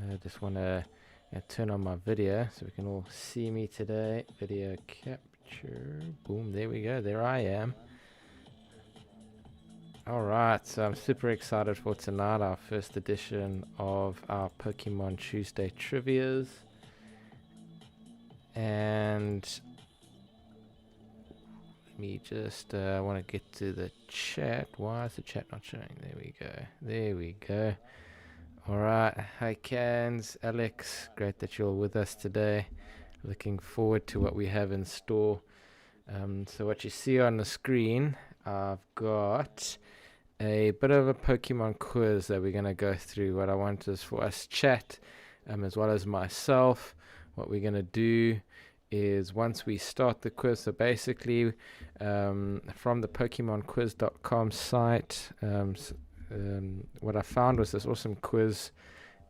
I just want to turn on my video so we can all see me today. Video capture. Boom, there we go. There I am. Alright, so I'm super excited for tonight, our first edition of our Pokemon Tuesday Trivias. And let me just, I want to get to the chat. Why is the chat not showing? There we go. There we go. Alright, hi Cans, Alex, great that you're with us today. Looking forward to what we have in store. So what you see on the screen, I've got a bit of a Pokemon quiz that we're going to go through. What I want is for us chat, as well as myself. What we're going to do is once we start the quiz, so basically from the PokemonQuiz.com site, what I found was this awesome quiz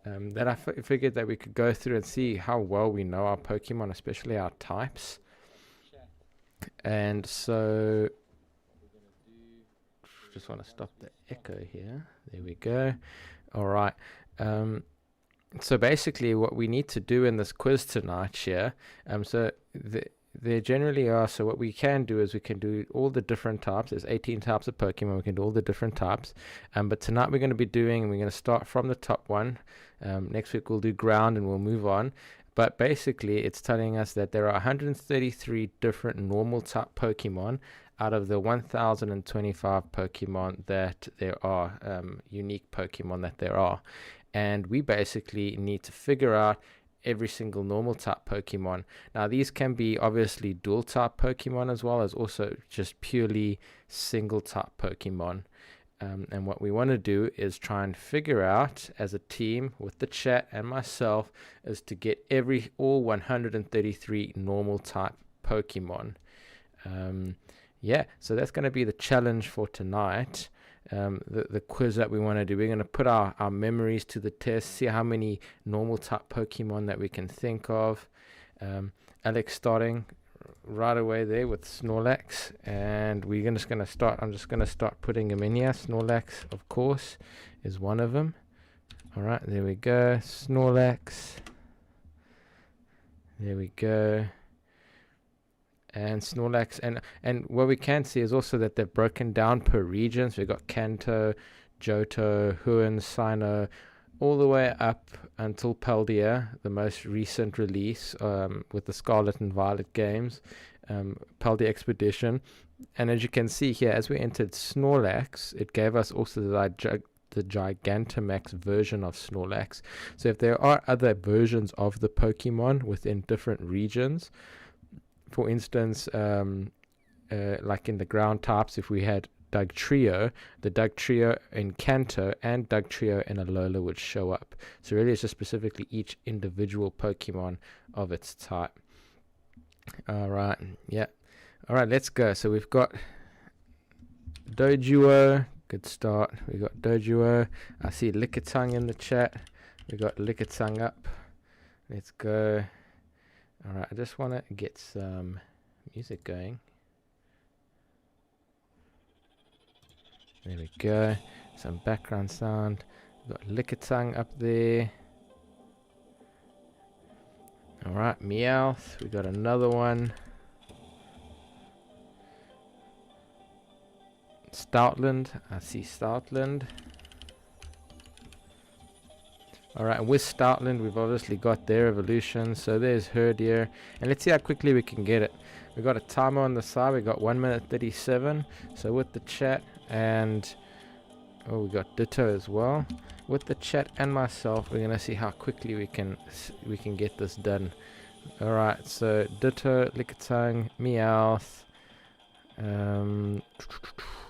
that I figured that we could go through and see how well we know our Pokemon, especially our types. And so just want to stop the echo here. There we go. All right. So basically what we need to do in this quiz tonight here, there generally are, so what we can do is we can do all the different types. There's 18 types of Pokemon. We can do all the different types. But tonight we're going to be doing, and we're going to start from the top one. Next week we'll do ground and we'll move on. But basically it's telling us that there are 133 different normal type Pokemon out of the 1025 Pokemon that there are, unique Pokemon that there are. And we basically need to figure out every single normal type Pokemon. Now these can be obviously dual type Pokemon as well as also just purely single type Pokemon. And what we want to do is try and figure out as a team with the chat and myself is to get all 133 normal type Pokemon. Yeah, so that's going to be the challenge for tonight. The quiz that we want to do, we're going to put our memories to the test, see how many normal type Pokemon that we can think of. Alex starting right away there with Snorlax, and I'm just going to start putting him in here. Snorlax, of course, is one of them. All right, there we go. Snorlax. There we go. And Snorlax, and what we can see is also that they're broken down per region. So we've got Kanto, Johto, Huon, Sinnoh, all the way up until Paldea, the most recent release with the Scarlet and Violet games, Paldea Expedition. And as you can see here, as we entered Snorlax, it gave us also the Gigantamax version of Snorlax. So if there are other versions of the Pokemon within different regions, for instance, like in the ground types, if we had Dugtrio, the Dugtrio in Kanto and Dugtrio in Alola would show up. So really it's just specifically each individual Pokemon of its type. Alright, yeah. Alright, let's go. So we've got Doduo, good start. We got Doduo. I see Lickitung in the chat. We got Lickitung up. Let's go. Alright, I just want to get some music going. There we go. Some background sound. We've got Lickitung up there. Alright, Meowth. We got another one. Stoutland. I see Stoutland. Alright, and with Stoutland, we've obviously got their evolution. So there's Herdier. And let's see how quickly we can get it. We got a timer on the side. We got 1 minute 37. So with the chat and... oh, we got Ditto as well. With the chat and myself, we're going to see how quickly we can get this done. Alright, so Ditto, Lickitung, Meowth.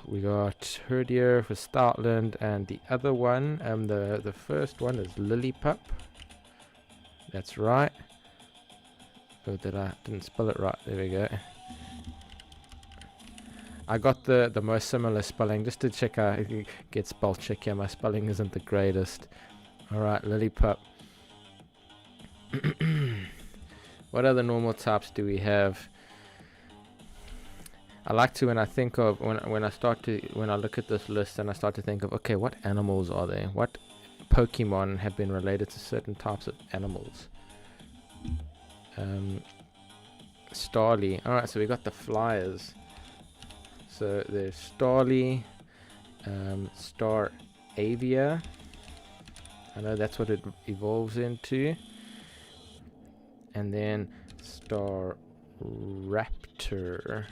We got Herdier for Stoutland, and the other one, the first one is Lillipup. That's right. Oh, didn't spell it right. There we go. I got the most similar spelling just to check out if you get spell check here. My spelling isn't the greatest. Alright, Lillipup. What other normal types do we have? I like to, when I think of when I look at this list and I start to think of, okay, what animals are there? What Pokemon have been related to certain types of animals. Starly. Alright, so we got the flyers. So there's Starly, Star Avia. I know that's what it evolves into. And then Star Raptor.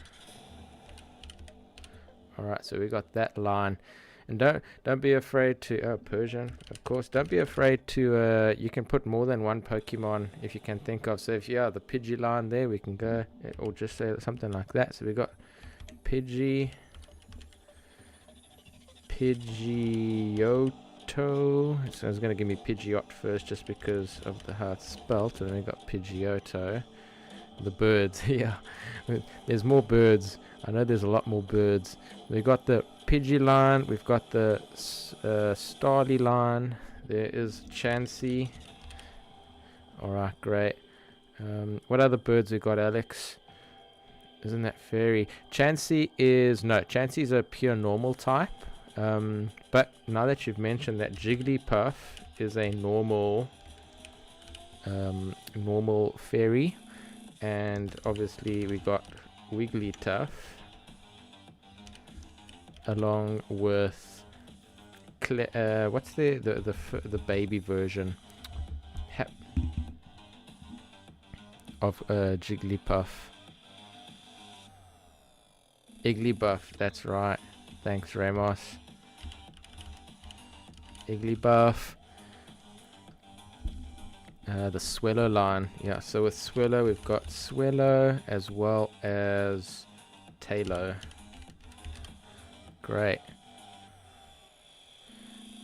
Alright, so we got that line. And don't be afraid to Persian, of course. Don't be afraid to you can put more than one Pokemon if you can think of. So if you the Pidgey line there, we can go or just say something like that. So we got Pidgeotto. So it's gonna give me Pidgeot first just because of the how it's spelt, and then we got Pidgeotto. The birds, yeah. There's more birds. I know there's a lot more birds. We got the Pidgey line. We've got the Starly line. There is Chansey. Alright, great. What other birds we got, Alex? Isn't that fairy? Chansey is a pure normal type. But now that you've mentioned that, Jigglypuff is a normal fairy. And obviously we got Wigglytuff along with what's the baby version of Jigglypuff? Igglybuff, that's right. Thanks, Ramos. Igglybuff. The Swellow line. Yeah, so with Swellow, we've got Swellow as well as Tailo. Great.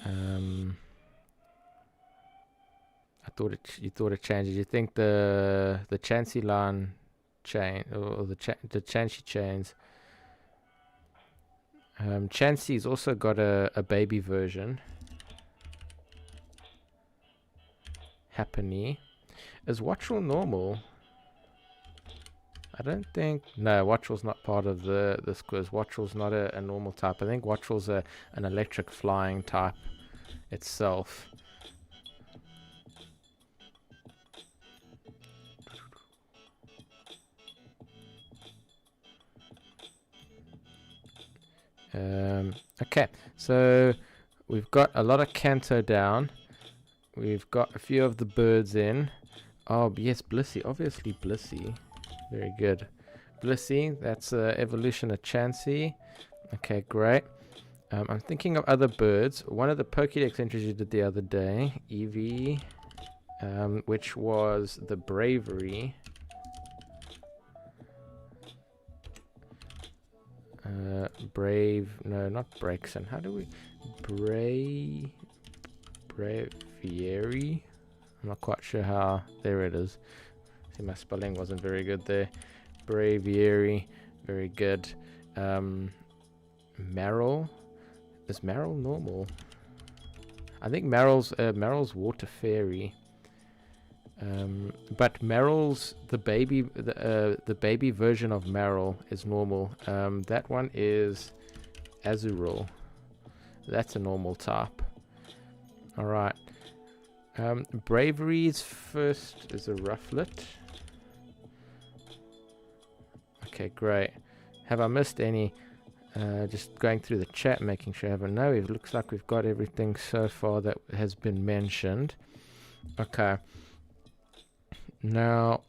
You thought it changed. Did you think the Chansey line chain or the Chansey chains? Chansey's also got a baby version. Happiny. Is Wattrel normal? I don't think... No, Wattrel's not part of this quiz. Wattrel's not a normal type. I think Wattrel's an electric flying type itself. Okay, so we've got a lot of Kanto down. We've got a few of the birds in. Oh, yes, Blissey. Obviously, Blissey. Very good. Blissey, that's evolution of Chansey. Okay, great. I'm thinking of other birds. One of the Pokédex entries you did the other day, Eevee, which was the Bravery. No, not Braixen. How do we... Braviary? I'm not quite sure how... There it is. See, my spelling wasn't very good there. Braviary. Very good. Marill. Is Marill normal? I think Marill's water fairy. But Marill's the baby version of Marill is normal. That one is Azurill. That's a normal type. Alright. Bravery's first is a Rufflet. Okay, great. Have I missed any? Just going through the chat, making sure I haven't. No, it looks like we've got everything so far that has been mentioned. Okay. Now,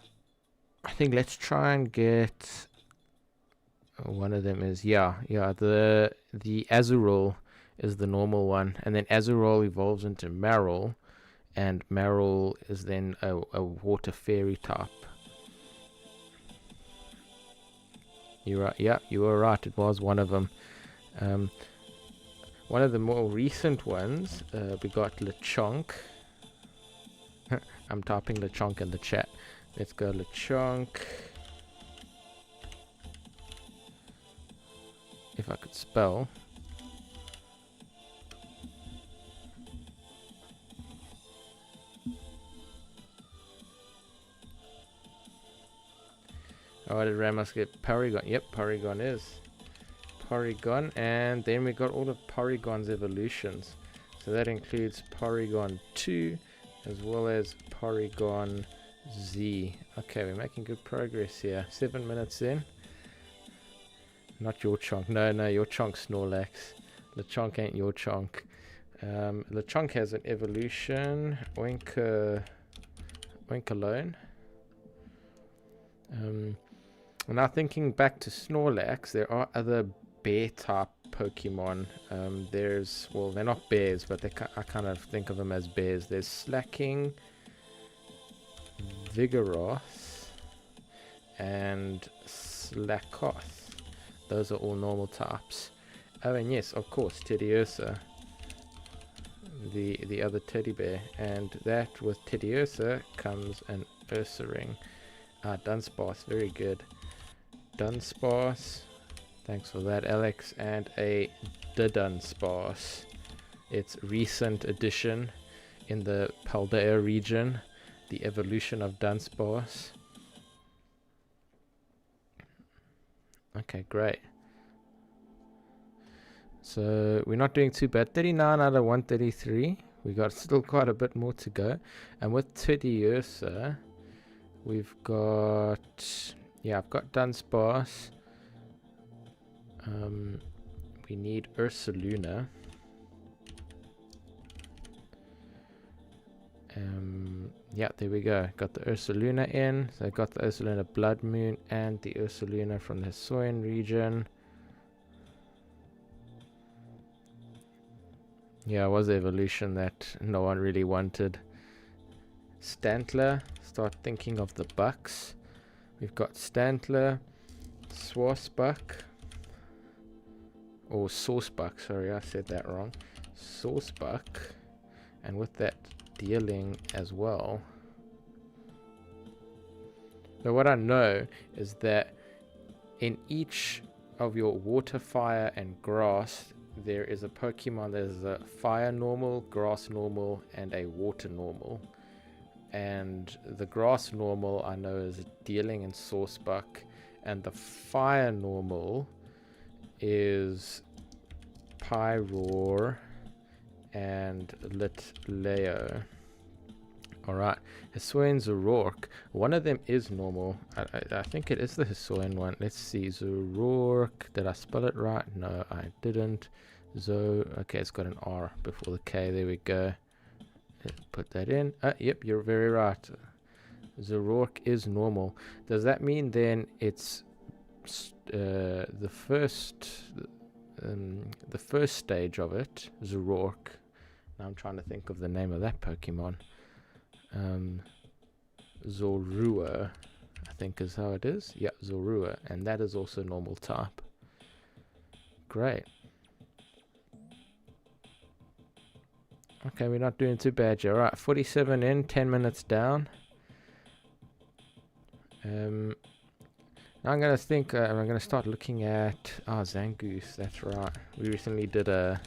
I think let's try and get... one of them is... Yeah, the Azurill is the normal one. And then Azurill evolves into Marill. And Marill is then a water fairy type. You're right. Yeah, you were right. It was one of them. One of the more recent ones, we got Lechonk. I'm typing Lechonk in the chat. Let's go Lechonk. If I could spell. Oh, did Ramos get Porygon? Yep, Porygon is. Porygon, and then we got all of Porygon's evolutions. So that includes Porygon 2 as well as Porygon Z. Okay, we're making good progress here. 7 minutes in. Not your chonk. No, your chonk Snorlax. Lechonk ain't your chonk. Lechonk has an evolution. Oinkalone. Now thinking back to Snorlax, there are other bear type Pokemon. Well, they're not bears, but I kind of think of them as bears. There's Slacking, Vigoroth, and Slakoth. Those are all normal types. Oh, and yes, of course, Teddiursa, the other teddy bear. And that with Teddiursa comes an Ursaring. Dunsparce, very good. Dunsparce, thanks for that, Alex. And a Dunsparce. It's recent addition in the Paldea region, the evolution of Dunsparce. Okay, great. So we're not doing too bad. 39 out of 133. We got still quite a bit more to go. And with Teddiursa, we've got, yeah, I've got Dunsparce. We need Ursaluna. Yeah, there we go. Got the Ursaluna in. So I got the Ursaluna Blood Moon and the Ursaluna from the Hisuian region. Yeah, it was the evolution that no one really wanted. Stantler, start thinking of the bucks. We've got Stantler, Swarsbuck, or Saucebuck, sorry, I said that wrong. Saucebuck, and with that, Dealing as well. So what I know is that in each of your water, fire, and grass, there is a Pokemon that is a fire normal, grass normal, and a water normal. And the grass normal I know is Dealing and Saucebuck, and the fire normal is Pyroar and Litleo. Alright, Hisuian Zoroark. One of them is normal. I think it is the Hisuian one. Let's see. Zoroark. Did I spell it right? No, I didn't. Okay, it's got an R before the K. There we go. Let's put that in. Yep, you're very right. Zoroark is normal. Does that mean then it's the first stage of it, Zoroark? Now I'm trying to think of the name of that Pokemon. Zorua, I think is how it is. Yeah, Zorua, and that is also normal type. Great. Okay, we're not doing too bad here. Alright, 47 in, 10 minutes down. Now I'm gonna think. I'm gonna start looking at Zangoose. That's right. We recently did a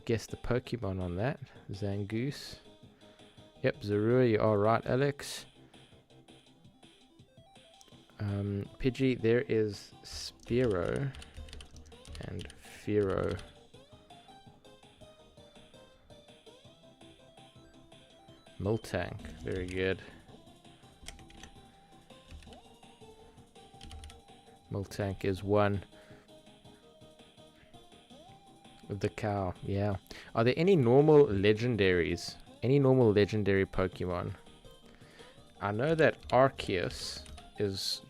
guess the Pokemon on that. Zangoose. Yep, Zorua. You are right, Alex. Pidgey. There is Spearow and Fearow. Miltank. Very good. Miltank is one. With the cow, yeah. Are there any normal legendaries? Any normal legendary Pokemon? I know that Arceus is,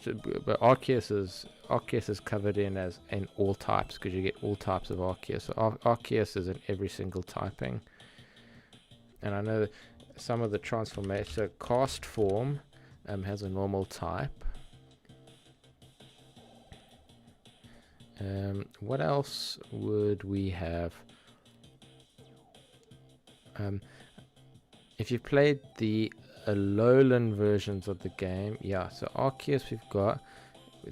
but Arceus is covered in all types, because you get all types of Arceus. So Arceus is in every single typing. And I know that some of the transformation, so Cast Form has a normal type. What else would we have? If you played the Alolan versions of the game, yeah, so Arceus we've got.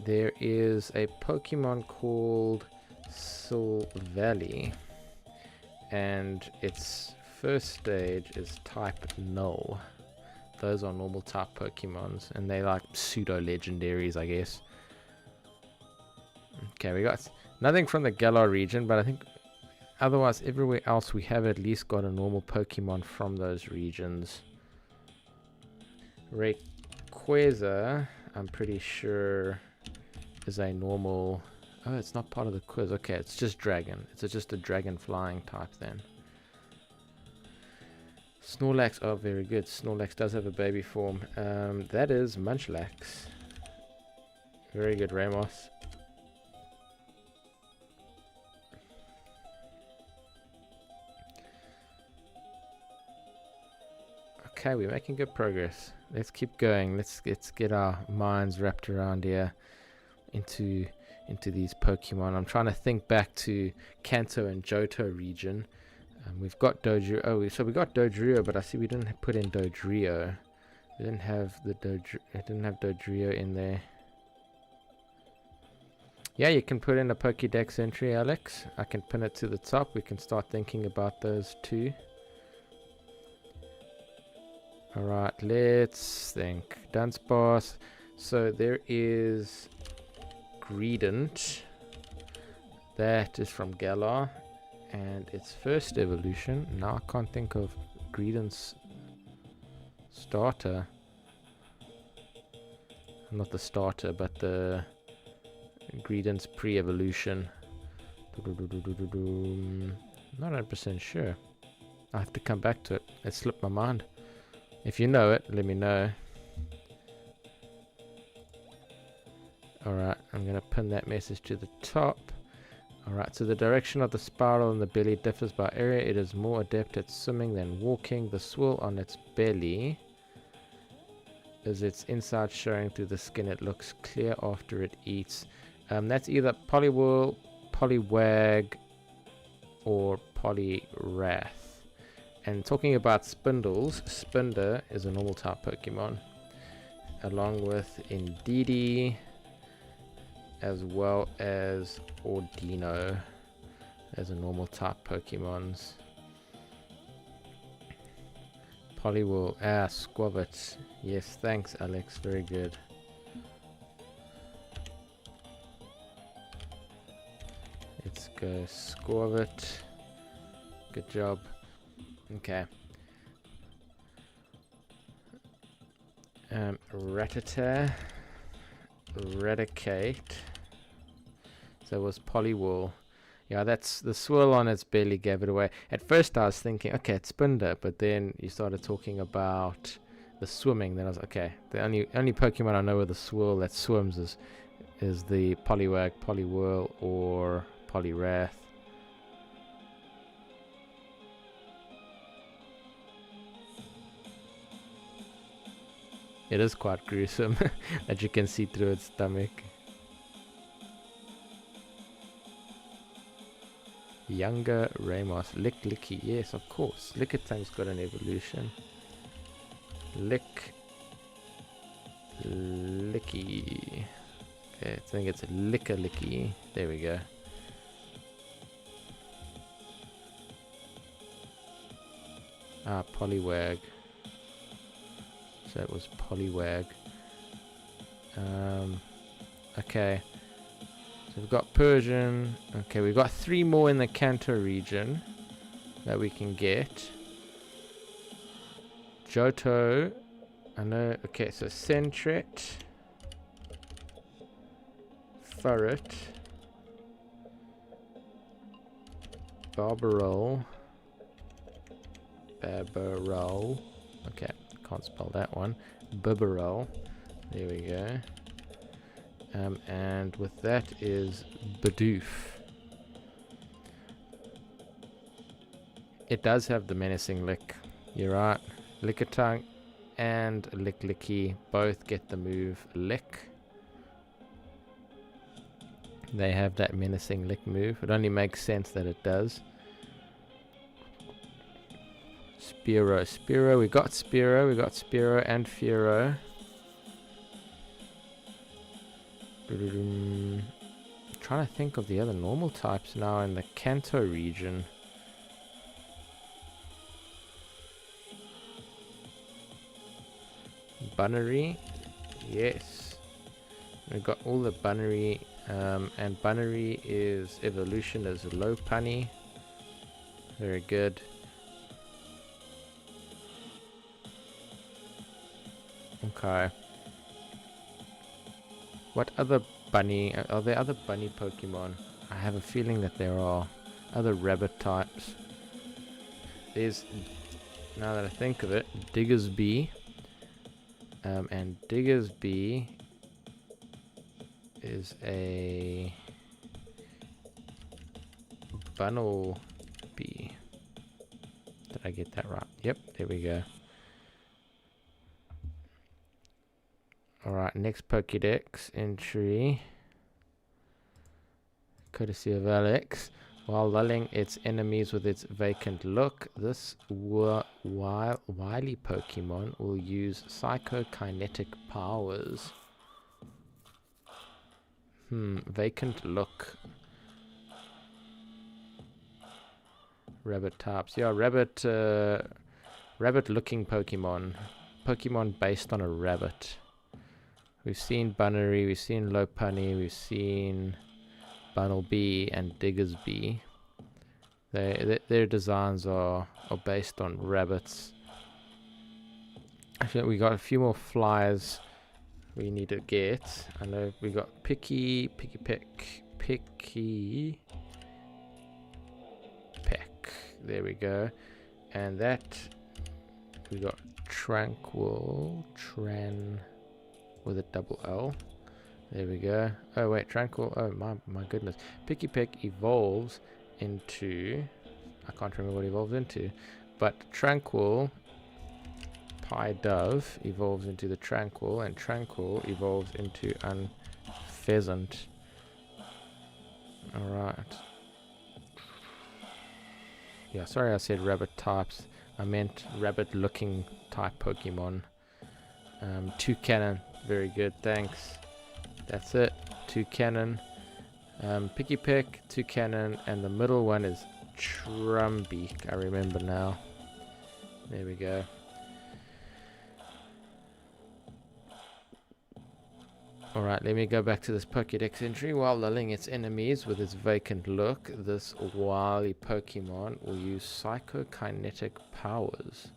There is a Pokemon called Silvally, and its first stage is type Null. Those are normal type Pokemons, and they like pseudo legendaries, I guess. Okay, we got nothing from the Galar region, but I think otherwise, everywhere else we have at least got a normal Pokemon from those regions. Rayquaza, I'm pretty sure, is a normal... Oh, it's not part of the quiz. Okay, it's just dragon. It's just a dragon flying type then. Snorlax, oh, very good. Snorlax does have a baby form. That is Munchlax. Very good, Ramos. Okay, we're making good progress. Let's keep going. Let's get our minds wrapped around here into these Pokemon. I'm trying to think back to Kanto and Johto region. We've got Dodrio. Oh, so we got Dodrio, but I see we didn't put in Dodrio. We didn't have the Dodrio in there. Yeah, you can put in a Pokédex entry, Alex. I can pin it to the top. We can start thinking about those too. Alright, let's think. Dunsparce. So there is Greedent. That is from Galar. And its first evolution. Now I can't think of Greedent's starter. Not the starter, but the Greedent's pre-evolution. Not 100% sure. I have to come back to it. It slipped my mind. If you know it, let me know. Alright, I'm going to pin that message to the top. Alright, so the direction of the spiral in the belly differs by area. It is more adept at swimming than walking. The swirl on its belly is its inside showing through the skin. It looks clear after it eats. That's either Poliwhirl, Poliwag, or Poliwrath. And talking about Spindles, Spinder is a normal type Pokemon, along with Indeedee, as well as Ordino as a normal type Pokemons. Poliwhirl, Squavit. Yes, thanks Alex, very good. Let's go Squavit. Good job. Okay. Rattata. Raticate. So it was Poliwhirl. Yeah, that's the swirl on its belly gave it away. At first I was thinking, okay, it's Spinder, but then you started talking about the swimming. Then I was okay. The only Pokemon I know with a swirl that swims is the Poliwag, Poliwhirl, or Poliwrath. It is quite gruesome that you can see through its stomach. Younger Ramos. Licky. Yes, of course. Lickitun's got an evolution. Licky. Okay, I think it's Licky. There we go. Poliwag. So it was Poliwag. Okay. So we've got Persian. Okay, we've got 3 more in the Kanto region that we can get. Johto. I know. Okay, so Sentret. Furret. Barbarol. Okay. Can't spell that one. Bibarel. There we go. And with that is Bidoof. It does have the menacing lick. You're right. Lickitung and Licky both get the move Lick. They have that menacing lick move. It only makes sense that it does. Spearow. We got Spearow and Fearow. Trying to think of the other normal types now in the Kanto region. Bunnery. Yes. We've got all the Bunnery. And Bunnery is evolution as Lopunny. Very good. Okay. What other bunny... Are there other bunny Pokemon? I have a feeling that there are other rabbit types. There's... Now that I think of it, Diggersby. And Diggersby is a... Bunnelby. Did I get that right? Yep, there we go. Alright, next Pokédex entry. Courtesy of Alex. While lulling its enemies with its vacant look, this wily Pokemon will use psychokinetic powers. Vacant look. Rabbit types. Yeah, rabbit looking Pokemon. Pokemon based on a rabbit. We've seen Bunnery, we've seen Lopunny, we've seen Bunnelby and Diggersby. Their designs are based on rabbits. I think we got a few more flyers we need to get. I know we got Picky Peck. There we go. And that we got Tranquil with a double L. There we go. Oh wait, Tranquil. Oh my goodness. Picky Peck evolves into... I can't remember what it evolves into. But Tranquil Pie Dove evolves into the Tranquil, and Tranquil evolves into Unpheasant. Alright. Yeah, sorry I said rabbit types. I meant rabbit looking type Pokemon. Toucannon. Very good, thanks. That's it. Toucannon. Picky Peck, Toucannon, and the middle one is Trumbeak. I remember now. There we go. Alright, let me go back to this Pokédex entry. While lulling its enemies with its vacant look, this wily Pokemon will use psychokinetic powers.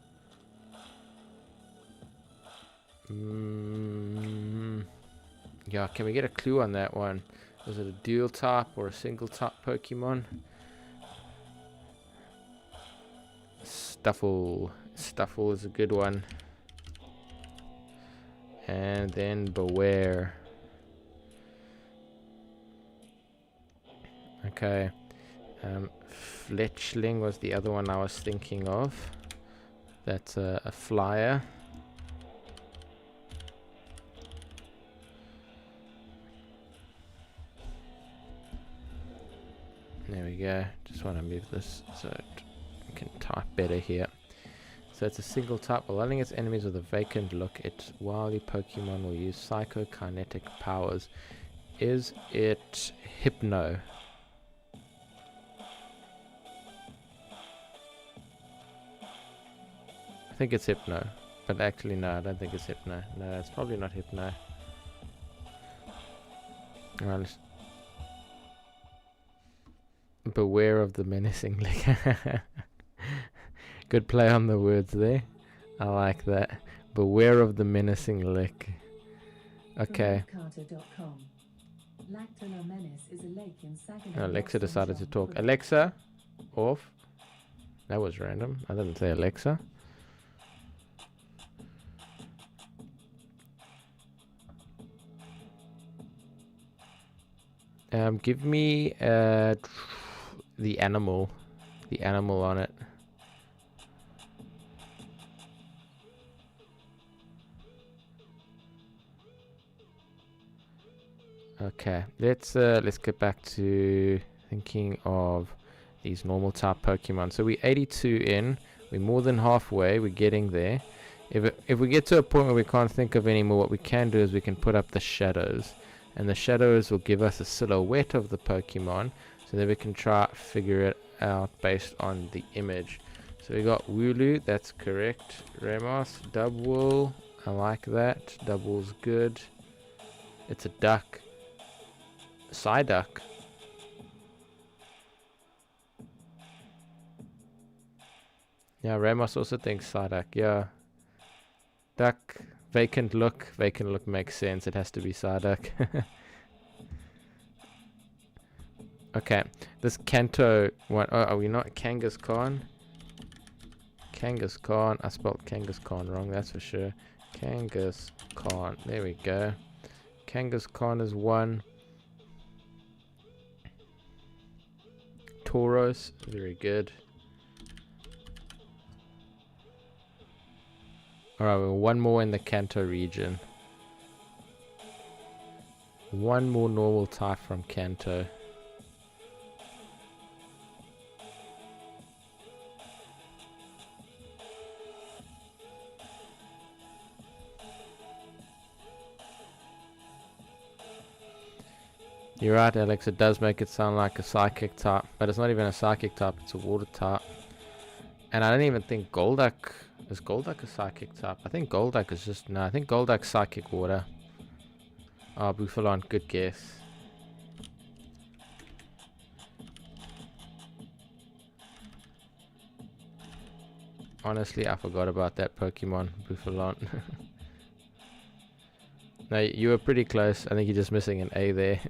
Yeah, can we get a clue on that one? Was it a dual type or a single type Pokemon? Stuffle. Stuffle is a good one. And then Beware. Okay. Fletchling was the other one I was thinking of. That's a flyer. There we go. Just want to move this so I can type better here. So it's a single type. While lulling its enemies with a vacant look, its wily Pokemon will use psychokinetic powers. Is it Hypno? I think it's Hypno. But actually no, I don't think it's Hypno. No, it's probably not Hypno. Alright, let's... Beware of the menacing lick. Good play on the words there. I like that. Beware of the menacing lick. Okay. Alexa decided to talk. Alexa, off. That was random. I didn't say Alexa. Give me the animal on it. Okay, let's get back to thinking of these normal type Pokemon. So we're 82 in. We're more than halfway. We're getting there. If we get to a point where we can't think of any more, what we can do is we can put up the shadows, and the shadows will give us a silhouette of the Pokemon, so that we can try figure it out based on the image. So we got Wooloo, that's correct. Ramos, Dubwool, I like that. Dubwool's good. It's a duck. Psyduck. Yeah, Ramos also thinks Psyduck. Yeah. Duck, vacant look. Vacant look makes sense. It has to be Psyduck. Okay, this Kanto one. Oh, are we not Kangaskhan? Kangaskhan. I spelled Kangaskhan wrong, that's for sure. Kangaskhan. There we go. Kangaskhan is one. Tauros. Very good. Alright, well, one more in the Kanto region. One more normal type from Kanto. You're right, Alex. It does make it sound like a psychic type, but it's not even a psychic type. It's a water type. And I don't even think Golduck is Golduck a psychic type. I think Golduck is just no. I think Golduck's psychic water. Oh, Buffalon, good guess. Honestly, I forgot about that Pokemon, Buffalon. No, you were pretty close. I think you're just missing an A there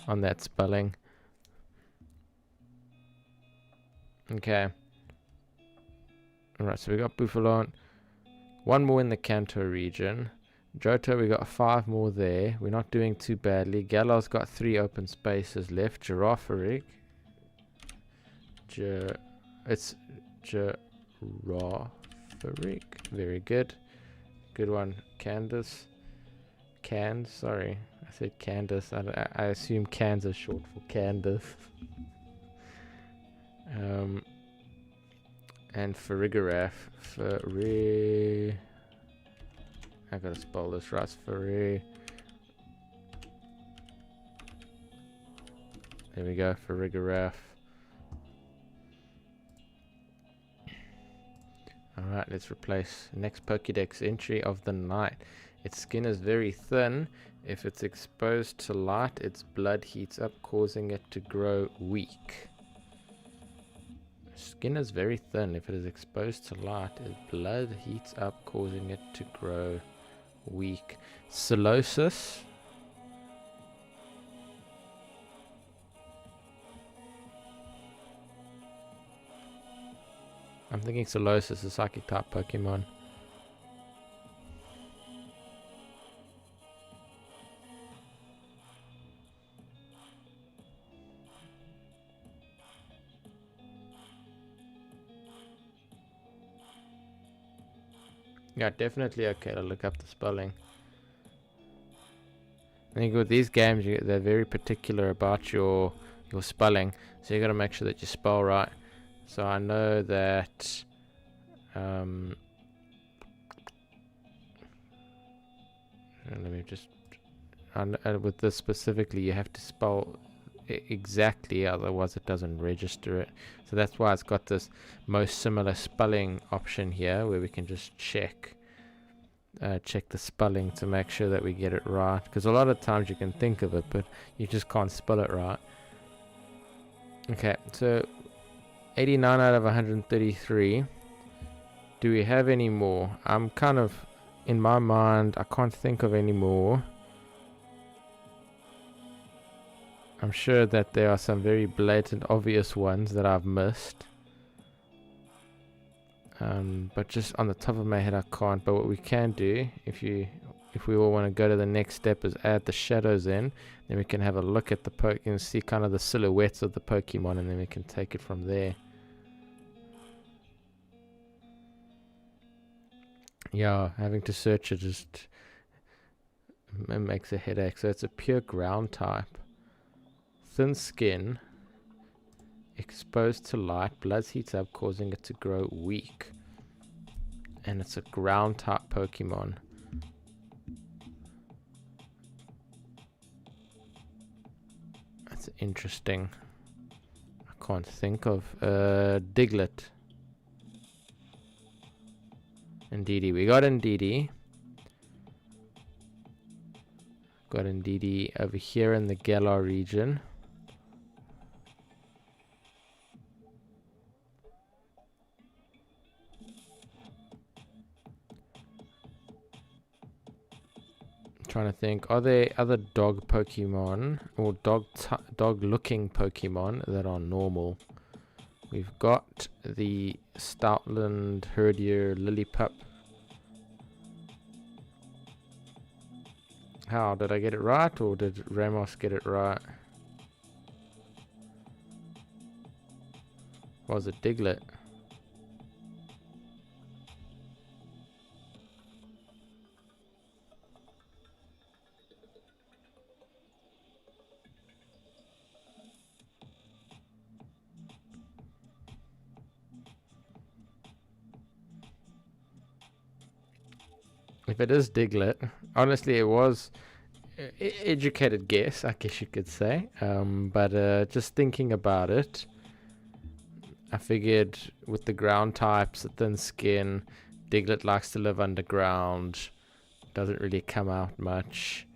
on that spelling. Okay. Alright, so we got Buffalon. One more in the Kanto region. Johto, we got 5 more there. We're not doing too badly. Gallar's got 3 open spaces left. Girafarig. It's Girafarig. Very good. Good one. Candace. Cans, sorry. I said Candace. I assume Cans is short for Candace. And Farigiraf. I gotta spell this right. There we go. Farigiraf. Alright, let's replace next Pokédex entry of the night. Its skin is very thin. If it's exposed to light, its blood heats up, causing it to grow weak. Skin is very thin. If it is exposed to light, its blood heats up, causing it to grow weak. Solosis. I'm thinking Solosis is a psychic type Pokemon. Yeah, definitely okay to look up the spelling. I think with these games, they're very particular about your spelling, so you got to make sure that you spell right. So I know that let me just with this specifically, you have to spell exactly, otherwise it doesn't register it. So that's why it's got this most similar spelling option here, where we can just check the spelling to make sure that we get it right, because a lot of times you can think of it but you just can't spell it right. Okay, so 89 out of 133. Do we have any more? I'm kind of, in my mind, I can't think of any more. I'm sure that there are some very blatant, obvious ones that I've missed. But just on the top of my head, I can't. But what we can do, if we all want to go to the next step, is add the shadows in. Then we can have a look at the and see kind of the silhouettes of the Pokemon, and then we can take it from there. Yeah, having to search it just makes a headache. So it's a pure ground type. Thin skin, exposed to light, blood heats up, causing it to grow weak. And it's a ground type Pokemon. That's interesting. I can't think of Diglett. Indeedee. We got Indeedee. Got Indeedee over here in the Galar region. Trying to think, are there other dog Pokemon or dog-looking Pokemon that are normal? We've got the Stoutland Herdier Lillipup. How did I get it right, or did Ramos get it right? Was it Diglett? If it is Diglett, honestly, it was educated guess, I guess you could say. But just thinking about it, I figured with the ground types, the thin skin, Diglett likes to live underground, doesn't really come out much.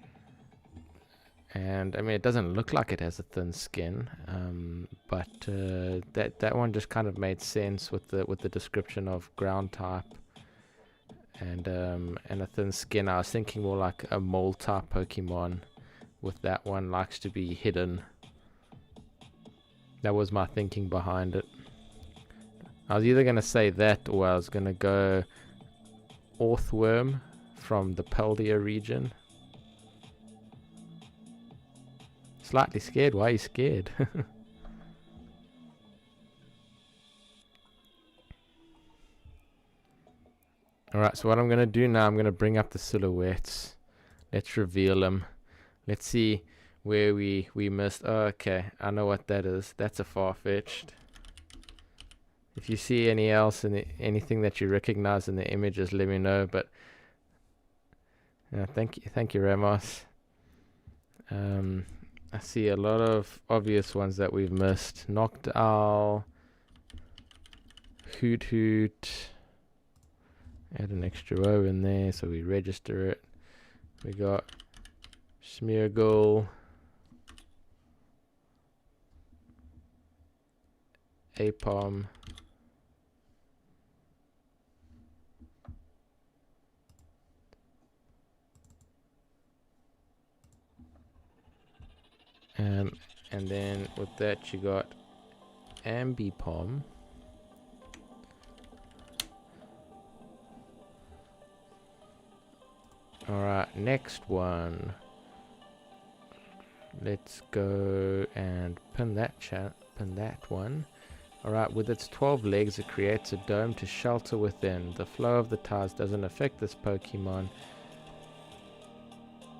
And I mean, it doesn't look like it has a thin skin, but that one just kind of made sense with the description of ground type and a thin skin. I was thinking more like a mole type Pokemon, with that one likes to be hidden. That was my thinking behind it. I was either gonna say that, or I was gonna go Orthworm from the Paldea region. Slightly scared. Why are you scared? Alright, so what I'm going to do now, I'm going to bring up the silhouettes. Let's reveal them. Let's see where we missed. Oh, okay, I know what that is. That's a Farfetch'd. If you see anything that you recognize in the images, let me know. But thank you, Ramos. I see a lot of obvious ones that we've missed. Knocked Owl, Hoot Hoot. Add an extra O in there so we register it. We got Smeargle, Apom, and then with that you got Ambipom. Alright, next one. Let's go and pin that one. Alright, with its 12 legs it creates a dome to shelter within. The flow of the tides doesn't affect this Pokemon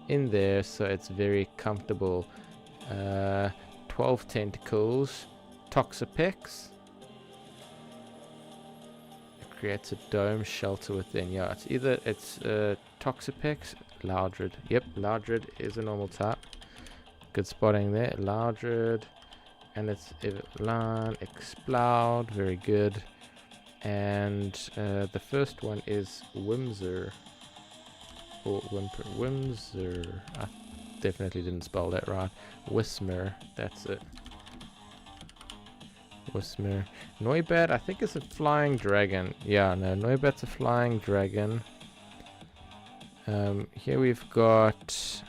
in there, so it's very comfortable. 12 tentacles, Toxapex. It creates a dome shelter within. Yeah, it's Toxapex, Loudred. Yep, Loudred is a normal type. Good spotting there. Loudred, and it's Evelyn, Explode, very good. And the first one is Whimzer, or Whimzer. I definitely didn't spell that right. Whismer, that's it. Whismer. Noibat, I think it's a flying dragon. Yeah, no, Noibat's a flying dragon. Here we've got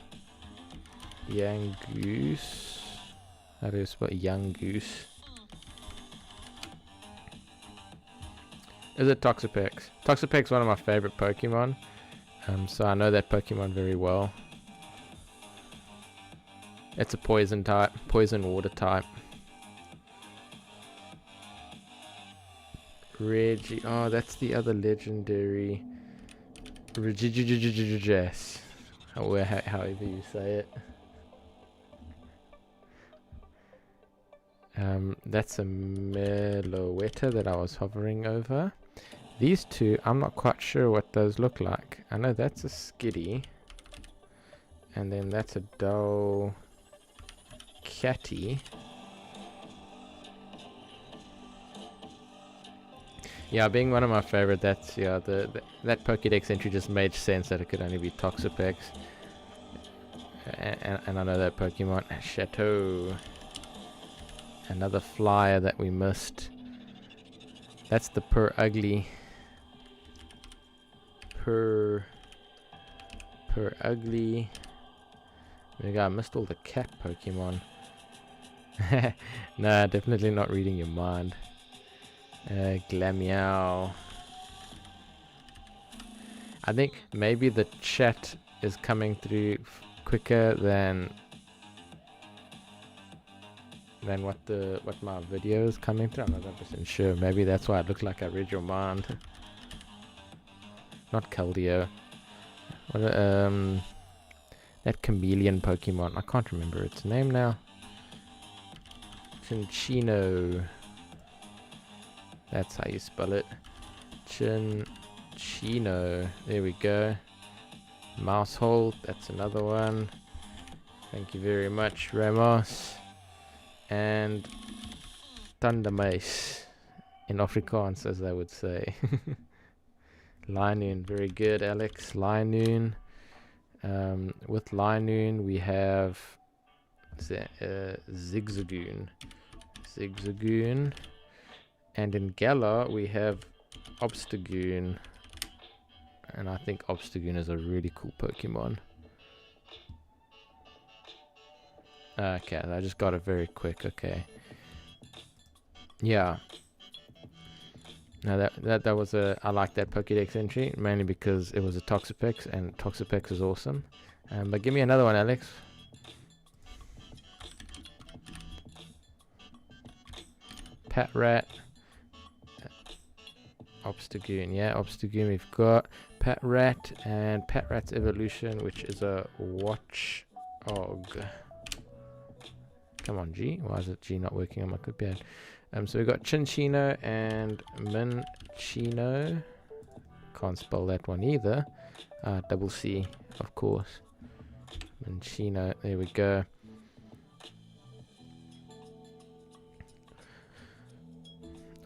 Yangoose. How do you spell Yangoose? Is it Toxapex? Toxapex is one of my favorite Pokemon. So I know that Pokemon very well. It's a poison type, poison water type. Reggie, oh, that's the other legendary. Regigigigigigas, however you say it. That's a Meloetta that I was hovering over. These two, I'm not quite sure what those look like. I know that's a Skitty, and then that's a Dull Catty. Yeah, being one of my favorite, that's that Pokédex entry just made sense that it could only be Toxapex. And I know that Pokemon. Chateau. Another flyer that we missed. That's the Per ugly. There we go, I missed all the cat Pokemon. Nah, definitely not reading your mind. Glameow. I think maybe the chat is coming through quicker than what my video is coming through. I'm not 100% sure. Maybe that's why it looked like I read your mind. Not Keldeo. What that chameleon Pokemon. I can't remember its name now. Chinchino. That's how you spell it. Chinchino. There we go. Mousehold. That's another one. Thank you very much, Ramos. And Thundermace. In Afrikaans, as they would say. Linoon. Very good, Alex. Linoon. With Linoon, we have Zigzagoon. Zigzagoon. And in Galar, we have Obstagoon. And I think Obstagoon is a really cool Pokemon. Okay, I just got it very quick. Okay. Yeah. Now that was I like that Pokédex entry mainly because it was a Toxapex and Toxapex is awesome. But give me another one, Alex. Patrat. Obstagoon, yeah, Obstagoon. We've got Patrat and Patrat's evolution, which is a Watchog. Come on, G. Why is it G not working on my computer? So we've got Chinchino and Minchino. Can't spell that one either. Double C, of course. Minchino. There we go.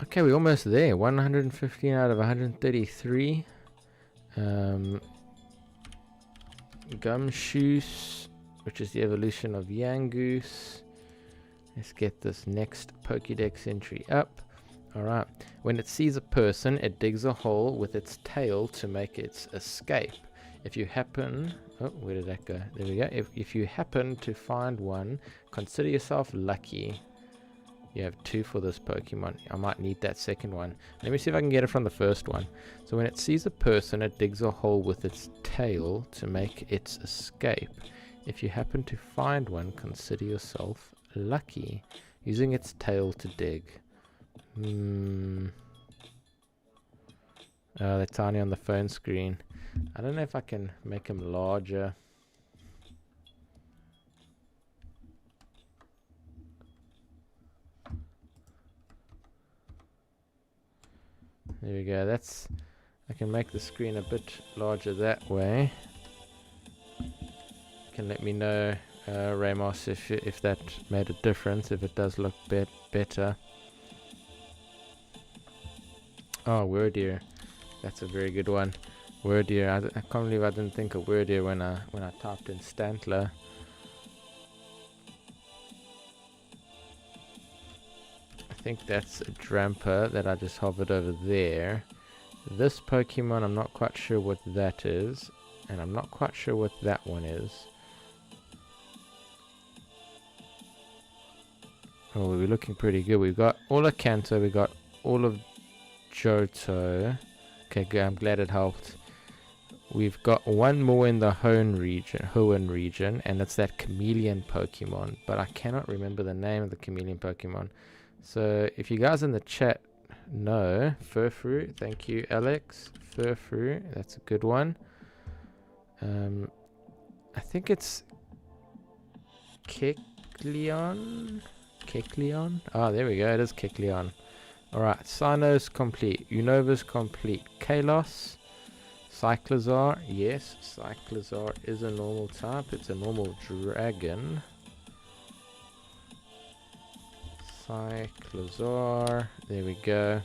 Okay, we're almost there. 115 out of 133. Gumshoos, which is the evolution of Yangoose. Let's get this next Pokédex entry up. Alright. When it sees a person, it digs a hole with its tail to make its escape. If you happen... Oh, where did that go? There we go. If you happen to find one, consider yourself lucky. You have 2 for this Pokemon. I might need that second one. Let me see if I can get it from the first one. So when it sees a person, it digs a hole with its tail to make its escape. If you happen to find one, consider yourself lucky. Using its tail to dig. Oh, they're tiny on the phone screen. I don't know if I can make them larger. There we go. I can make the screen a bit larger that way. You can let me know, Ramos, if that made a difference, if it does look better. Oh, Wordeer. That's a very good one. Wordeer. I can't believe I didn't think of Wordeer when I typed in Stantler. I think that's a Dramper that I just hovered over there. This Pokemon, I'm not quite sure what that is. And I'm not quite sure what that one is. Oh, we're looking pretty good. We've got all of Kanto, we got all of Johto. Okay, good. I'm glad it helped. We've got one more in the Hoenn region, and it's that chameleon Pokemon. But I cannot remember the name of the chameleon Pokemon. So if you guys in the chat know, Furfru, thank you, Alex. Furfru, that's a good one. I think it's Kecleon. Kecleon? Ah, there we go. It is Kecleon. Alright, Cynos complete. Unova's complete. Kalos. Cyclizar. Yes, Cyclizar is a normal type. It's a normal dragon. Cyclizar. There we go.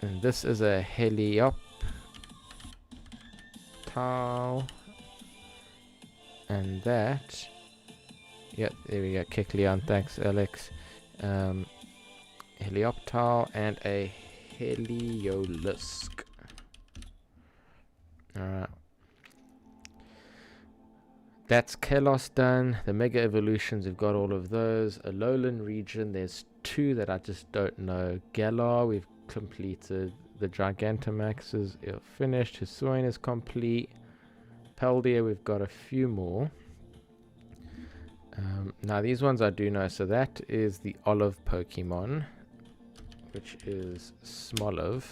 And this is a Helioptile. And that... Yep, there we go. Kecleon. Thanks, Alex. Helioptile and a Heliolisk. Alright. That's Kalos done. The Mega Evolutions, we've got all of those. Alolan region, there's 2 that I just don't know. Galar, we've completed. The Gigantamax is finished. Hisuian is complete. Paldea, we've got a few more. Now these ones I do know. So that is the Olive Pokemon, which is Smoliv.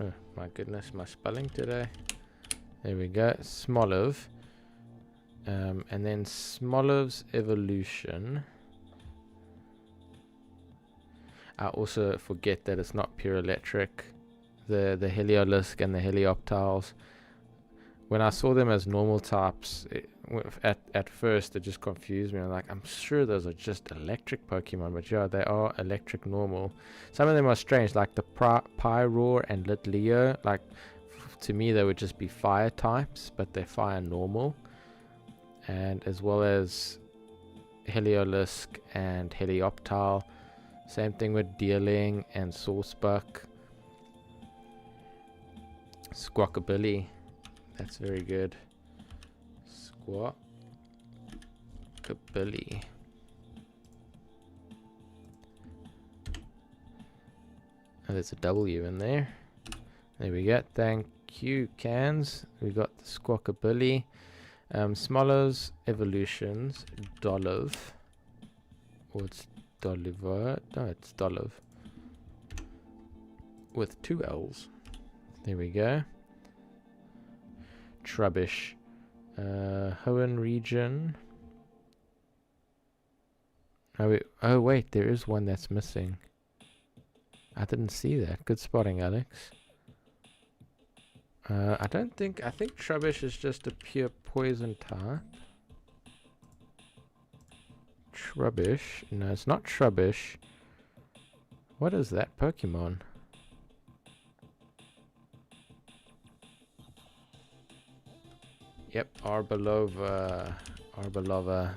Oh my goodness, my spelling today. There we go, Smoliv. And then Smoliv's evolution. I also forget that it's not pure electric. The Heliolisk and the Helioptiles. When I saw them as normal types, at first it just confused me. I'm like, I'm sure those are just electric Pokemon, but yeah, they are electric normal. Some of them are strange, like the Pyroar and Litleo. Like, to me, they would just be fire types, but they're fire normal. And as well as Heliolisk and Helioptile. Same thing with Deerling and Saucebuck. Squawkabilly. That's very good. Squawkabilly. Oh, there's a W in there. There we go. Thank you, Cans. We got the Squawkabilly. Smoliv's evolutions. Doliv. Or it's Doliver. No, it's Doliv. With 2 L's. There we go. Trubbish. Hoenn region. Oh wait, there is one that's missing. I didn't see that. Good spotting, Alex. I think Trubbish is just a pure poison type. Trubbish. No, it's not Trubbish. What is that Pokemon? Yep, Arboliva,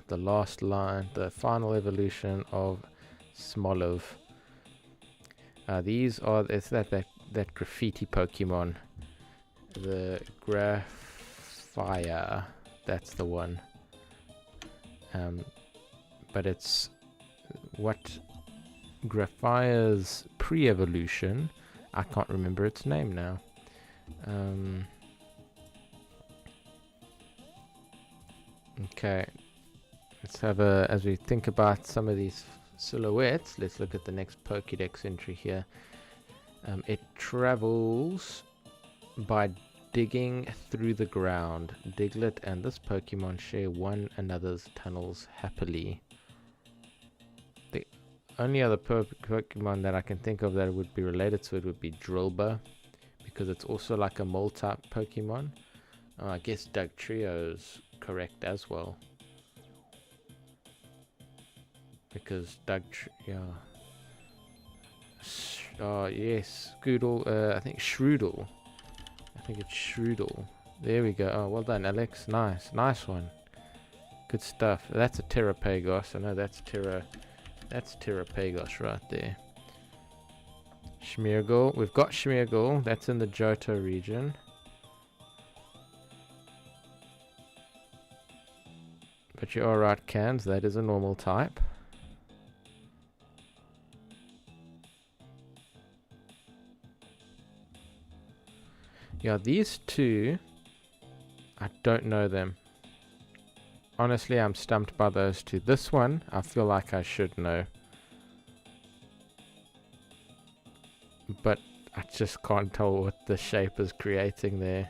the last line, the final evolution of Smoliv. These are, it's that graffiti Pokemon, the Graphire, that's the one. But it's what Graphire's pre-evolution. I can't remember its name now. Okay, let's have as we think about some of these silhouettes, let's look at the next Pokédex entry here. It travels by digging through the ground. Diglett and this Pokemon share one another's tunnels happily. The only other Pokemon that I can think of that would be related to it would be Drillbur, because it's also like a mole type Pokemon. I guess Dugtrio's correct as well, because oh yes, Scoodle, I think Shroodle. I think it's Shroodle. There we go. Oh, well done, Alex. Nice one. Good stuff. That's a Terrapagos. I know that's Terrapagos right there. Schmeargle. We've got Schmeargle. That's in the Johto region. But you're alright, Cans. That is a normal type. Yeah, these two, I don't know them. Honestly, I'm stumped by those two. This one, I feel like I should know. But I just can't tell what the shape is creating there.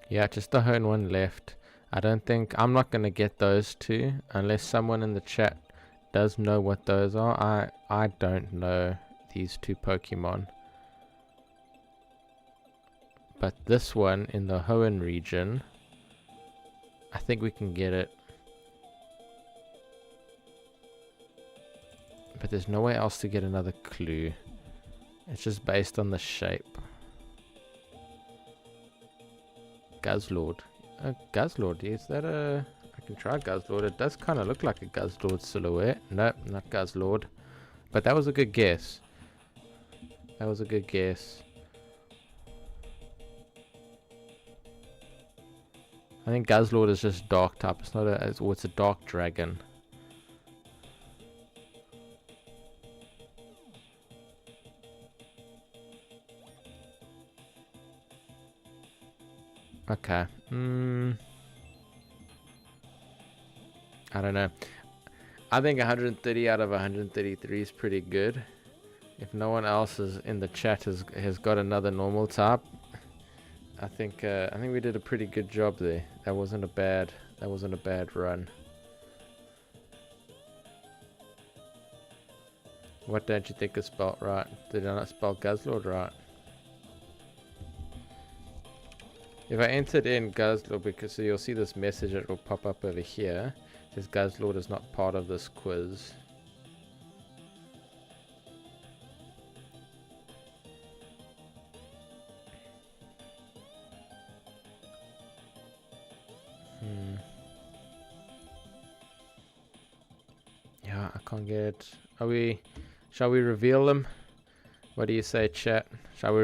Yeah, just the Hoenn one left. I'm not going to get those two unless someone in the chat does know what those are. I don't know these two Pokemon. But this one in the Hoenn region, I think we can get it. But there's no way else to get another clue. It's just based on the shape. Guzzlord. Guzzlord, is that a... I can try Guzzlord. It does kind of look like a Guzzlord silhouette. Nope, not Guzzlord. But that was a good guess. That was a good guess. I think Guzzlord is just dark type. It's not a... It's a dark dragon. Okay. I don't know. I think 130 out of 133 is pretty good. If no one else is in the chat has got another normal type, I think we did a pretty good job there. That wasn't a bad run. What don't you think is spelt right? Did I not spell Guzzlord right? If I entered in Guzzlord, because so you'll see this message that will pop up over here. It says Guzzlord is not part of this quiz. Yeah, I can't get... Shall we reveal them? What do you say, chat? Shall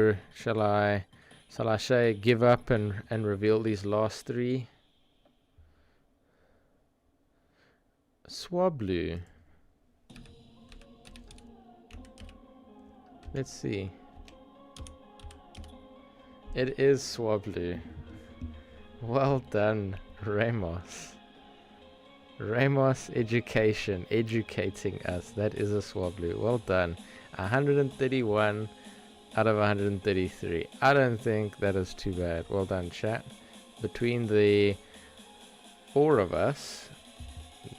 I say give up and reveal these last three? Swablu. Let's see. It is Swablu. Well done, Ramos. Ramos educating us. That is a Swablu. Well done. 131 out of 133. I don't think that is too bad. Well done, chat. Between the 4 of us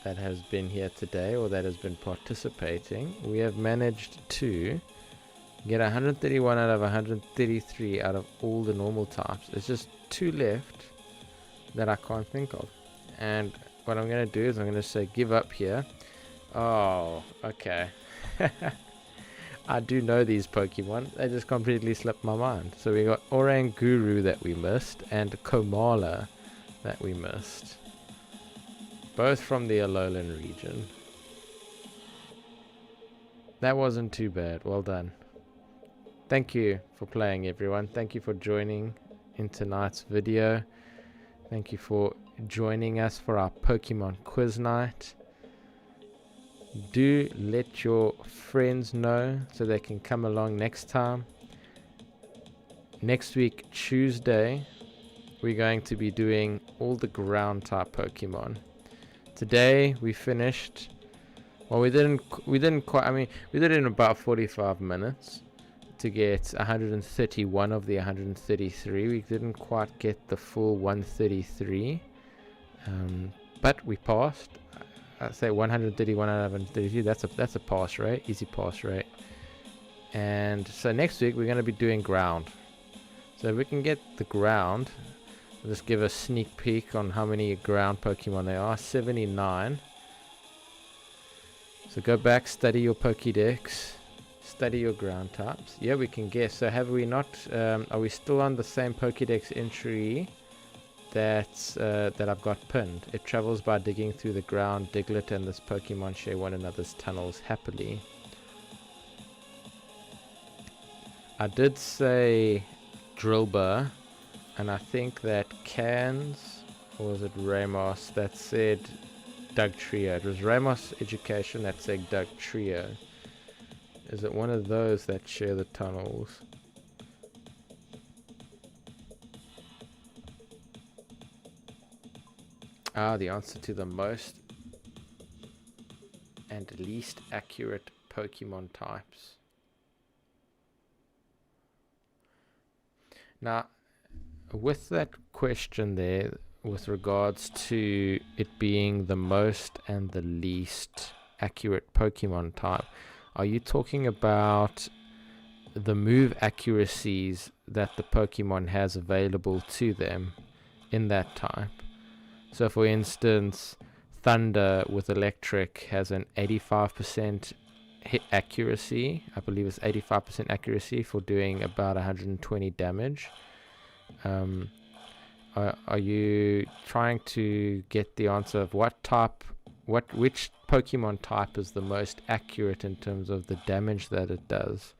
that has been here today, or that has been participating, we have managed to get 131 out of 133 out of all the normal types. There's just 2 left that I can't think of. And what I'm going to do is I'm going to say give up here. Oh, okay. I do know these Pokemon. They just completely slipped my mind. So we got Oranguru that we missed, and Komala that we missed. Both from the Alolan region. That wasn't too bad. Well done. Thank you for playing, everyone. Thank you for joining in tonight's video. Thank you for joining us for our Pokemon quiz night. Do let your friends know so they can come along next time. Next week, Tuesday, we're going to be doing all the ground type Pokemon. Today we finished, well, we didn't quite, I mean, we did it in about 45 minutes to get 131 of the 133. We didn't quite get the full 133, but we passed. I'd say 131 out of 132. That's a pass rate, easy pass rate. And so next week we're going to be doing ground. So if we can get the ground, I'll just give a sneak peek on how many ground Pokemon there are. 79. So go back, study your Pokédex, study your ground types. Yeah, we can guess. So have we not? Are we still on the same Pokédex entry that I've got pinned? It travels by digging through the ground. Diglett and this Pokemon share one another's tunnels happily. I did say Drillbur, and I think that Cans, or was it Ramos, that said Dugtrio. It was Ramos Education that said Dugtrio. Is it one of those that share the tunnels? Ah, the answer to the most and least accurate Pokemon types. Now, with that question there, with regards to it being the most and the least accurate Pokemon type, are you talking about the move accuracies that the Pokemon has available to them in that type? So for instance, Thunder with Electric has an 85% hit accuracy. I believe it's 85% accuracy for doing about 120 damage. Are you trying to get the answer of which Pokemon type is the most accurate in terms of the damage that it does,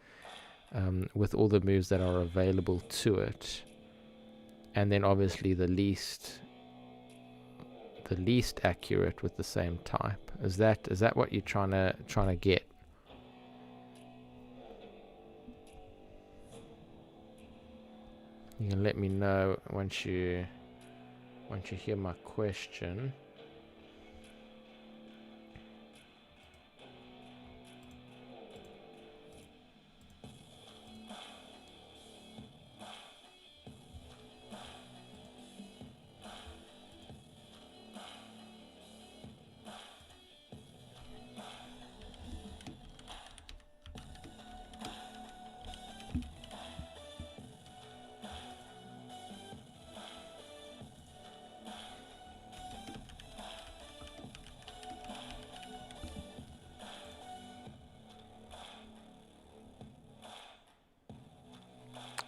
with all the moves that are available to it, and then obviously the least accurate with the same type? Is that what you're trying to get? You can let me know once you hear my question.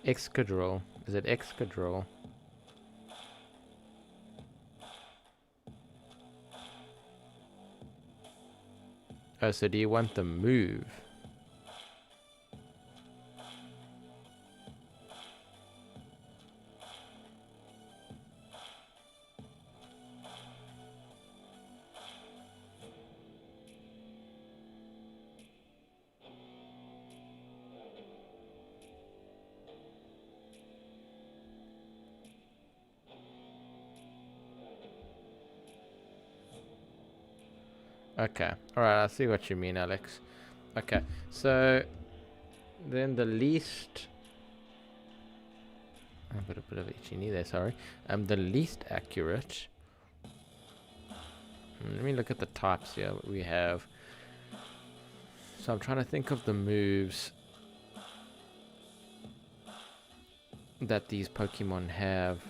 Excadrill. Is it Excadrill? Oh, so do you want the move? Okay, alright, I see what you mean, Alex. Okay, so then the least... I've got a bit of itchy there, sorry. The least accurate... Let me look at the types here, what we have. So I'm trying to think of the moves that these Pokemon have,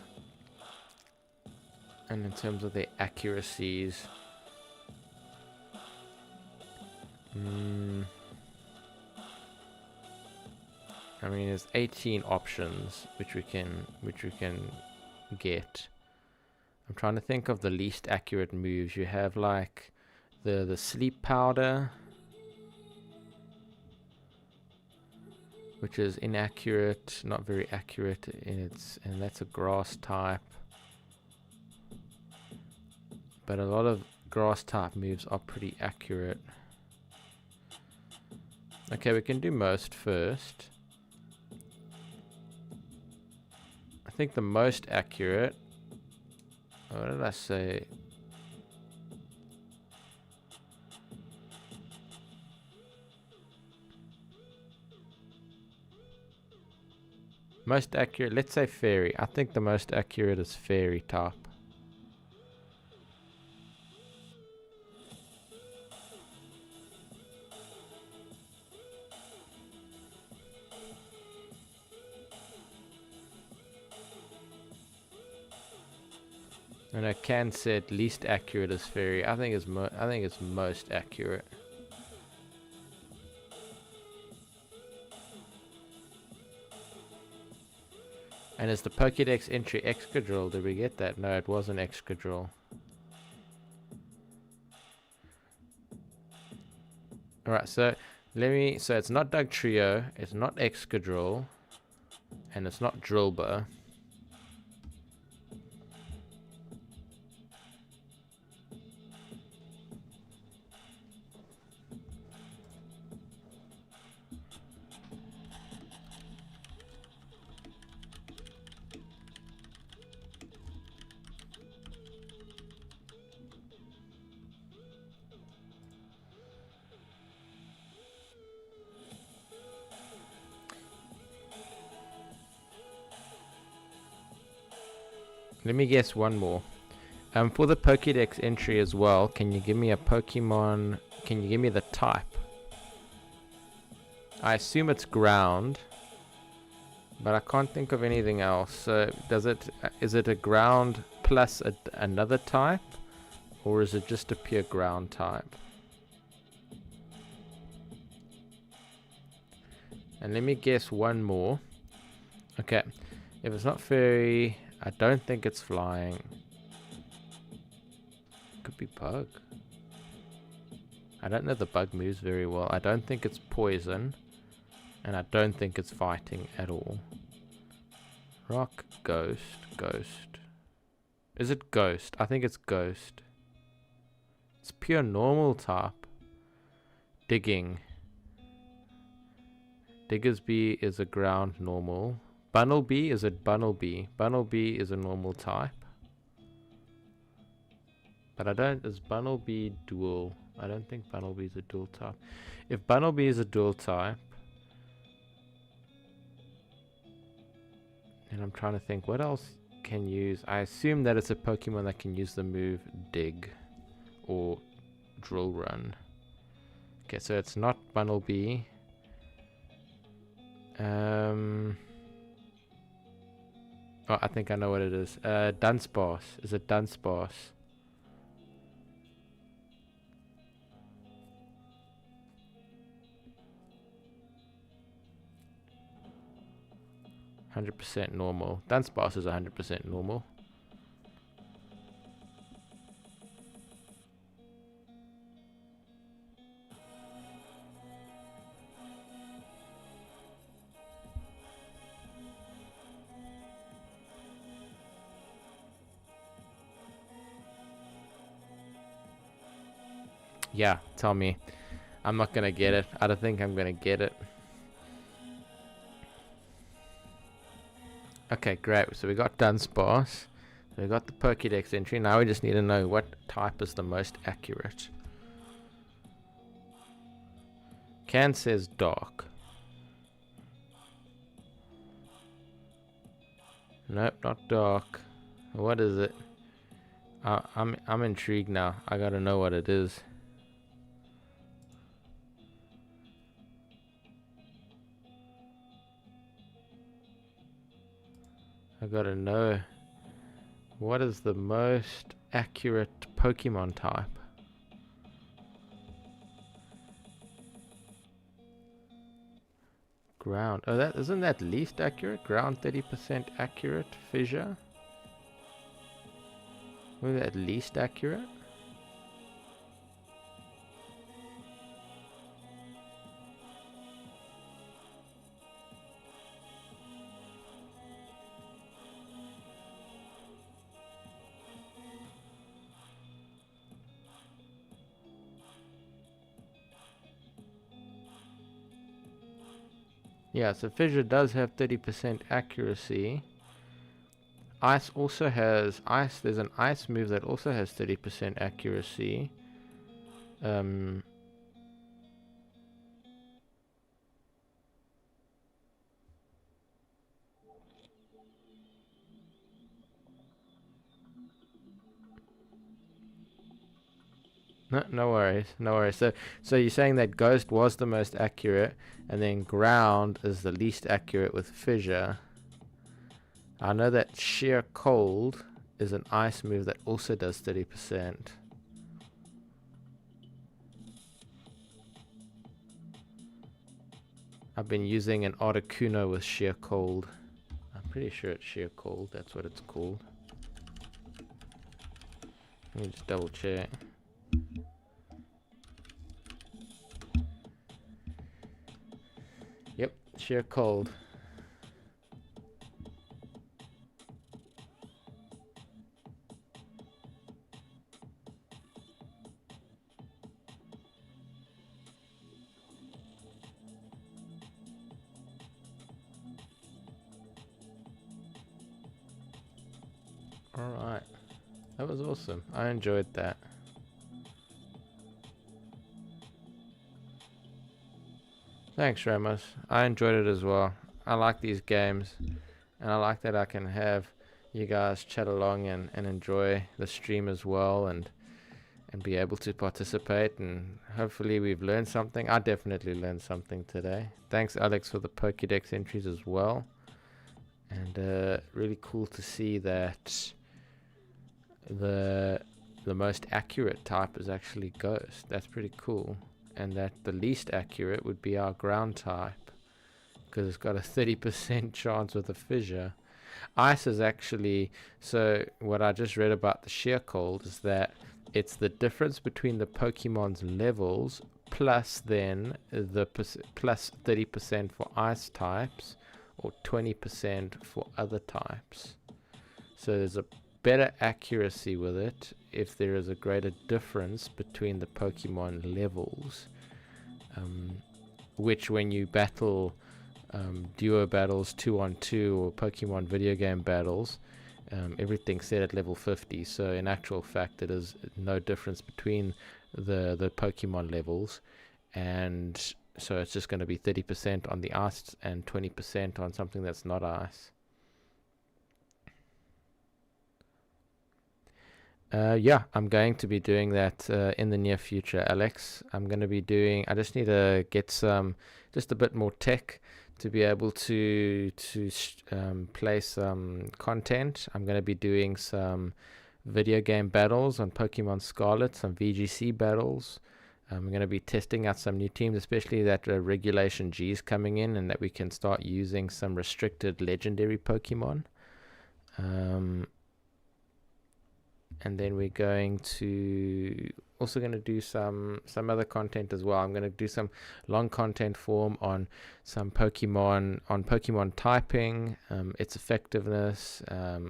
and in terms of their accuracies. I mean, there's 18 options which we can get. I'm trying to think of the least accurate moves. You have like the sleep powder, which is inaccurate, not very accurate in its, and that's a grass type. But a lot of grass type moves are pretty accurate. Okay, we can do most first. I think the most accurate, what did I say? Most accurate, let's say fairy. I think the most accurate is fairy type. And I can said least accurate is fairy. I think it's most accurate. And is the Pokédex entry Excadrill? Did we get that? No, it wasn't Excadrill. Alright, so so it's not Dugtrio, it's not Excadrill, and it's not Drillbur. Let me guess one more. For the Pokédex entry as well, can you give me a Pokemon? Can you give me the type? I assume it's ground, but I can't think of anything else. So is it a ground plus another type, or is it just a pure ground type? And let me guess one more. Okay, if it's not fairy, I don't think it's flying. Could be bug. I don't know the bug moves very well. I don't think it's poison. And I don't think it's fighting at all. Rock, ghost, ghost. Is it ghost? I think it's ghost. It's pure normal type. Digging. Diggersby is a ground normal. Bunnelby is a Bunnelby. Bunnelby is a normal type. But I don't, is Bunnelby dual? I don't think Bunnelby is a dual type. If Bunnelby is a dual type, and I'm trying to think what else can use. I assume that it's a Pokemon that can use the move Dig or Drill Run. Okay, so it's not Bunnelby. Oh, I think I know what it is. Dunsparce. Is it Dunsparce? %, normal. Dunsparce is 100% normal. Yeah, tell me. I'm not gonna get it. I don't think I'm gonna get it. Okay, great. So we got Dunsparce. So we got the Pokédex entry. Now we just need to know what type is the most accurate. Can says dark. Nope, not dark. What is it? I'm intrigued now. I gotta know what it is. I gotta know what is the most accurate Pokemon type. Ground. Oh, that isn't that least accurate? Ground 30% accurate. Fissure. Was that least accurate? Yeah, so Fissure does have 30% accuracy. Ice also has ice. There's an ice move that also has 30% accuracy. No, no worries, no worries. So you're saying that Ghost was the most accurate, and then Ground is the least accurate with Fissure. I know that Sheer Cold is an ice move that also does 30%. I've been using an Articuno with Sheer Cold. I'm pretty sure it's Sheer Cold, that's what it's called. Let me just double check. Yep, Sheer Cold. Alright, that was awesome. I enjoyed that. Thanks, Ramos. I enjoyed it as well. I like these games, and I like that I can have you guys chat along and enjoy the stream as well, and be able to participate, and hopefully we've learned something. I definitely learned something today. Thanks, Alex, for the Pokédex entries as well. And really cool to see that the most accurate type is actually Ghost. That's pretty cool. And that the least accurate would be our ground type, because it's got a 30% chance with a Fissure. Ice is actually, so what I just read about the shear cold is that it's the difference between the Pokemon's levels plus then the plus 30% for ice types or 20% for other types. So there's a better accuracy with it if there is a greater difference between the Pokemon levels, which when you battle duo battles 2-on-2 or Pokemon video game battles, everything's set at level 50, so in actual fact it is no difference between the Pokemon levels, and so it's just going to be 30% on the ice and 20% on something that's not ice. Yeah, I'm going to be doing that in the near future, Alex. I'm going to be doing, I just need to get just a bit more tech to be able to play some content. I'm going to be doing some video game battles on Pokemon Scarlet, some VGC battles. I'm going to be testing out some new teams, especially that Regulation G is coming in and that we can start using some restricted legendary Pokemon. And then we're going to also going to do some other content as well. I'm going to do some long content form on some Pokemon typing, its effectiveness,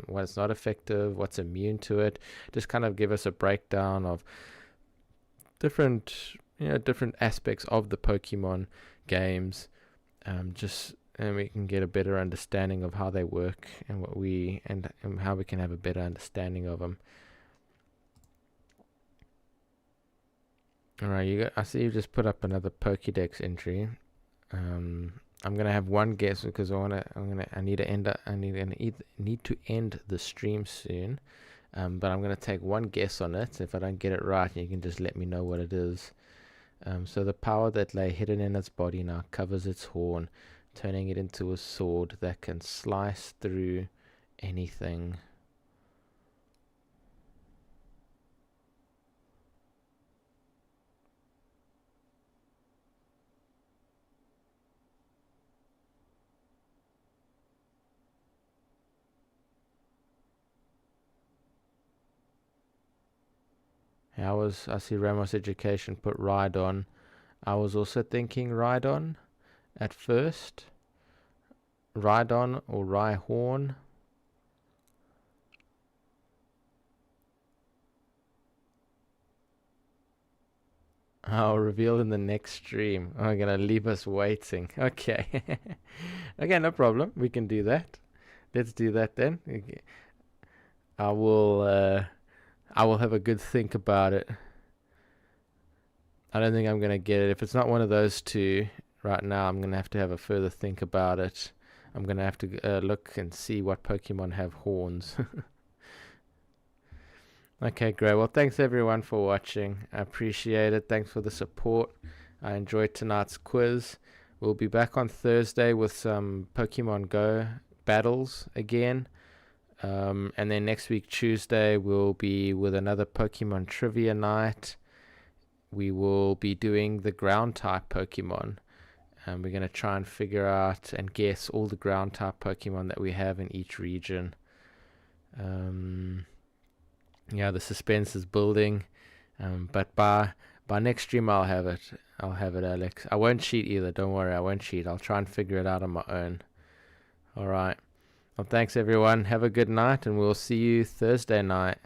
what is not effective, what's immune to it. Just kind of give us a breakdown of different aspects of the Pokemon games, and we can get a better understanding of how they work and and how we can have a better understanding of them. Alright, I see you just put up another Pokédex entry. I'm gonna have one guess because I need to end the stream soon. But I'm gonna take one guess on it. If I don't get it right, you can just let me know what it is. So the power that lay hidden in its body now covers its horn, turning it into a sword that can slice through anything. I see Ramos Education put Rhydon. I was also thinking Rhydon at first. Rhydon or Rhyhorn. I'll reveal in the next stream. I'm gonna leave us waiting. Okay. Okay, no problem. We can do that. Let's do that then. Okay. I will have a good think about it. I don't think I'm going to get it. If it's not one of those two right now, I'm going to have a further think about it. I'm going to have to look and see what Pokemon have horns. Okay, great. Well, thanks everyone for watching. I appreciate it. Thanks for the support. I enjoyed tonight's quiz. We'll be back on Thursday with some Pokemon Go battles again. And then next week, Tuesday, we'll be with another Pokemon trivia night. We will be doing the ground type Pokemon. And we're going to try and figure out and guess all the ground type Pokemon that we have in each region. Yeah, the suspense is building. But by next stream, I'll have it. Alex. I won't cheat either. Don't worry, I won't cheat. I'll try and figure it out on my own. All right. Well, thanks everyone. Have a good night, and we'll see you Thursday night.